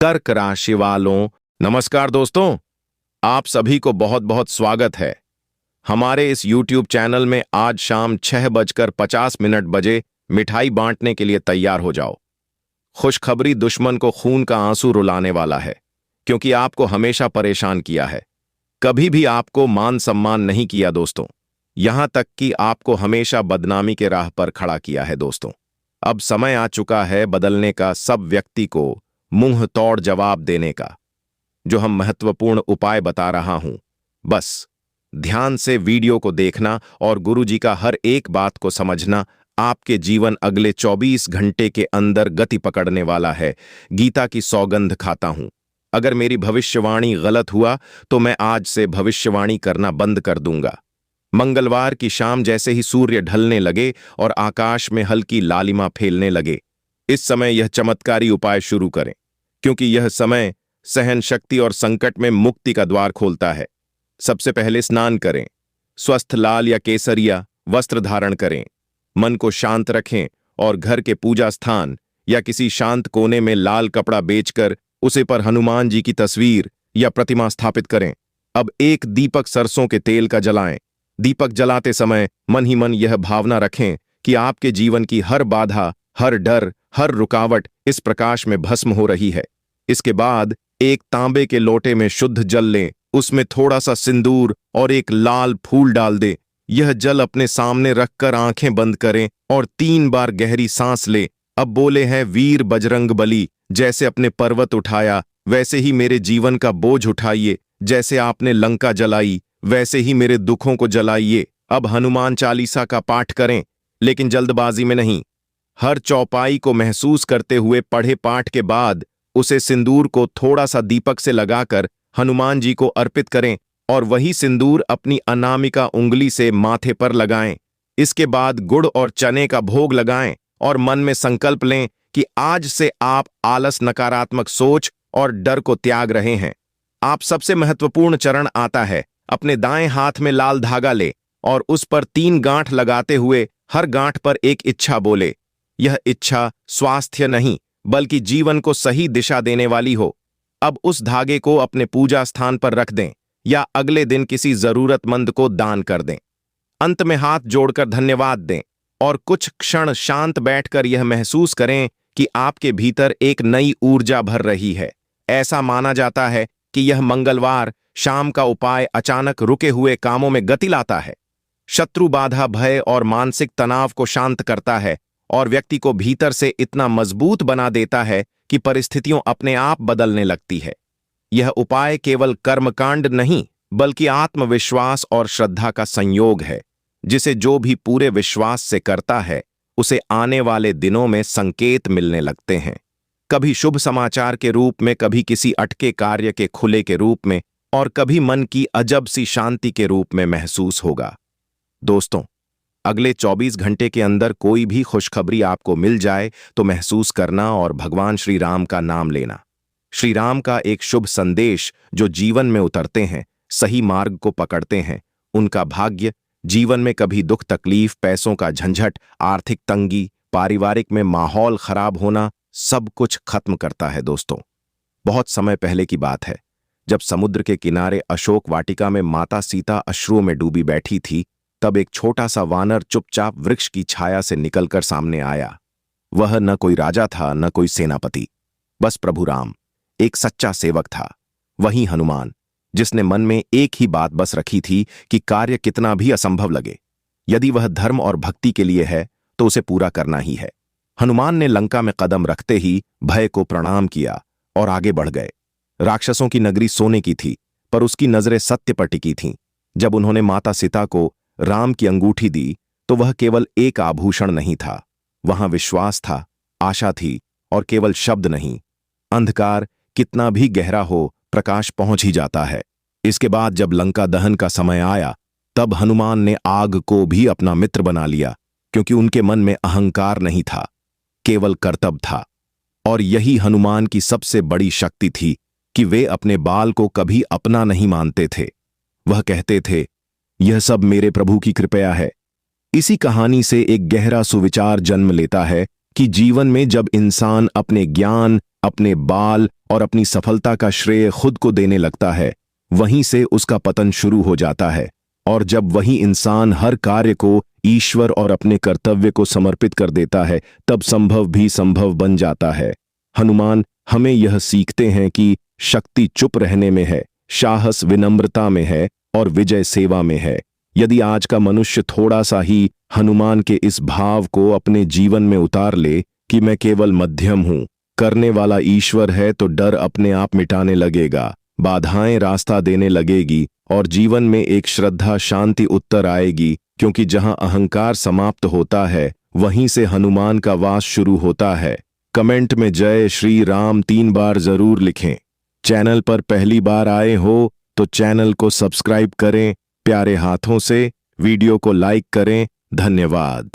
कर्क राशि वालों, नमस्कार दोस्तों। आप सभी को बहुत बहुत स्वागत है हमारे इस YouTube चैनल में। आज शाम 6:50 बजे मिठाई बांटने के लिए तैयार हो जाओ। खुशखबरी दुश्मन को खून का आंसू रुलाने वाला है, क्योंकि आपको हमेशा परेशान किया है, कभी भी आपको मान सम्मान नहीं किया दोस्तों, यहां तक कि आपको हमेशा बदनामी के राह पर खड़ा किया है दोस्तों। अब समय आ चुका है बदलने का, सब व्यक्ति को मुंह तोड़ जवाब देने का। जो हम महत्वपूर्ण उपाय बता रहा हूं, बस ध्यान से वीडियो को देखना और गुरुजी का हर एक बात को समझना। आपके जीवन अगले 24 घंटे के अंदर गति पकड़ने वाला है। गीता की सौगंध खाता हूं, अगर मेरी भविष्यवाणी गलत हुआ तो मैं आज से भविष्यवाणी करना बंद कर दूंगा। मंगलवार की शाम जैसे ही सूर्य ढलने लगे और आकाश में हल्की लालिमा फैलने लगे, इस समय यह चमत्कारी उपाय शुरू करें, क्योंकि यह समय सहन शक्ति और संकट में मुक्ति का द्वार खोलता है। सबसे पहले स्नान करें, स्वस्थ लाल या केसरिया वस्त्र धारण करें, मन को शांत रखें और घर के पूजा स्थान या किसी शांत कोने में लाल कपड़ा बेचकर उसे पर हनुमान जी की तस्वीर या प्रतिमा स्थापित करें। अब एक दीपक सरसों के तेल का जलाएं। दीपक जलाते समय मन ही मन यह भावना रखें कि आपके जीवन की हर बाधा, हर डर, हर रुकावट इस प्रकाश में भस्म हो रही है। इसके बाद एक तांबे के लोटे में शुद्ध जल लें, उसमें थोड़ा सा सिंदूर और एक लाल फूल डाल दें। यह जल अपने सामने रखकर आंखें बंद करें और 3 बार गहरी सांस लें। अब बोले हैं, वीर बजरंग बली, जैसे अपने पर्वत उठाया वैसे ही मेरे जीवन का बोझ उठाइए, जैसे आपने लंका जलाई वैसे ही मेरे दुखों को जलाइए। अब हनुमान चालीसा का पाठ करें, लेकिन जल्दबाजी में नहीं। हर चौपाई को महसूस करते हुए पढ़े पाठ के बाद उसे सिंदूर को थोड़ा सा दीपक से लगाकर हनुमान जी को अर्पित करें और वही सिंदूर अपनी अनामिका उंगली से माथे पर लगाएं। इसके बाद गुड़ और चने का भोग लगाएं और मन में संकल्प लें कि आज से आप आलस, नकारात्मक सोच और डर को त्याग रहे हैं। आप सबसे महत्वपूर्ण चरण आता है, अपने दाएं हाथ में लाल धागा ले और उस पर 3 गांठ लगाते हुए हर गांठ पर एक इच्छा बोले। यह इच्छा स्वास्थ्य नहीं बल्कि जीवन को सही दिशा देने वाली हो। अब उस धागे को अपने पूजा स्थान पर रख दें या अगले दिन किसी जरूरतमंद को दान कर दें। अंत में हाथ जोड़कर धन्यवाद दें और कुछ क्षण शांत बैठकर यह महसूस करें कि आपके भीतर एक नई ऊर्जा भर रही है। ऐसा माना जाता है कि यह मंगलवार शाम का उपाय अचानक रुके हुए कामों में गति लाता है, शत्रु बाधा, भय और मानसिक तनाव को शांत करता है और व्यक्ति को भीतर से इतना मजबूत बना देता है कि परिस्थितियां अपने आप बदलने लगती है। यह उपाय केवल कर्मकांड नहीं बल्कि आत्मविश्वास और श्रद्धा का संयोग है, जिसे जो भी पूरे विश्वास से करता है उसे आने वाले दिनों में संकेत मिलने लगते हैं। कभी शुभ समाचार के रूप में, कभी किसी अटके कार्य के खुले के रूप में और कभी मन की अजब सी शांति के रूप में महसूस होगा। दोस्तों, अगले 24 घंटे के अंदर कोई भी खुशखबरी आपको मिल जाए तो महसूस करना और भगवान श्री राम का नाम लेना। श्री राम का एक शुभ संदेश जो जीवन में उतरते हैं, सही मार्ग को पकड़ते हैं, उनका भाग्य जीवन में कभी दुख, तकलीफ, पैसों का झंझट, आर्थिक तंगी, पारिवारिक में माहौल खराब होना, सब कुछ खत्म करता है। दोस्तों, बहुत समय पहले की बात है, जब समुद्र के किनारे अशोक वाटिका में माता सीता अश्रुओं में डूबी बैठी थी, तब एक छोटा सा वानर चुपचाप वृक्ष की छाया से निकलकर सामने आया। वह न कोई राजा था, न कोई सेनापति, बस प्रभु राम, एक सच्चा सेवक था। वही हनुमान, जिसने मन में एक ही बात बस रखी थी कि कार्य कितना भी असंभव लगे, यदि वह धर्म और भक्ति के लिए है तो उसे पूरा करना ही है। हनुमान ने लंका में कदम रखते ही भय को प्रणाम किया और आगे बढ़ गए। राक्षसों की नगरी सोने की थी, पर उसकी नजरें सत्य पर टिकी थीं। जब उन्होंने माता सीता को राम की अंगूठी दी तो वह केवल एक आभूषण नहीं था, वहां विश्वास था, आशा थी और केवल शब्द नहीं। अंधकार कितना भी गहरा हो, प्रकाश पहुंच ही जाता है। इसके बाद जब लंका दहन का समय आया, तब हनुमान ने आग को भी अपना मित्र बना लिया, क्योंकि उनके मन में अहंकार नहीं था, केवल कर्तव्य था। और यही हनुमान की सबसे बड़ी शक्ति थी कि वे अपने बाल को कभी अपना नहीं मानते थे। वह कहते थे, यह सब मेरे प्रभु की कृपया है। इसी कहानी से एक गहरा सुविचार जन्म लेता है कि जीवन में जब इंसान अपने ज्ञान, अपने बाल और अपनी सफलता का श्रेय खुद को देने लगता है, वहीं से उसका पतन शुरू हो जाता है। और जब वही इंसान हर कार्य को ईश्वर और अपने कर्तव्य को समर्पित कर देता है, तब संभव भी संभव बन जाता है। हनुमान हमें यह सीखते हैं कि शक्ति चुप रहने में है, साहस विनम्रता में है और विजय सेवा में है। यदि आज का मनुष्य थोड़ा सा ही हनुमान के इस भाव को अपने जीवन में उतार ले कि मैं केवल मध्यम हूं, करने वाला ईश्वर है, तो डर अपने आप मिटाने लगेगा, बाधाएं रास्ता देने लगेगी और जीवन में एक श्रद्धा शांति उत्तर आएगी, क्योंकि जहां अहंकार समाप्त होता है वहीं से हनुमान का वास शुरू होता है। कमेंट में जय श्री राम 3 बार जरूर लिखें। चैनल पर पहली बार आए हो तो चैनल को सब्सक्राइब करें, प्यारे हाथों से वीडियो को लाइक करें। धन्यवाद।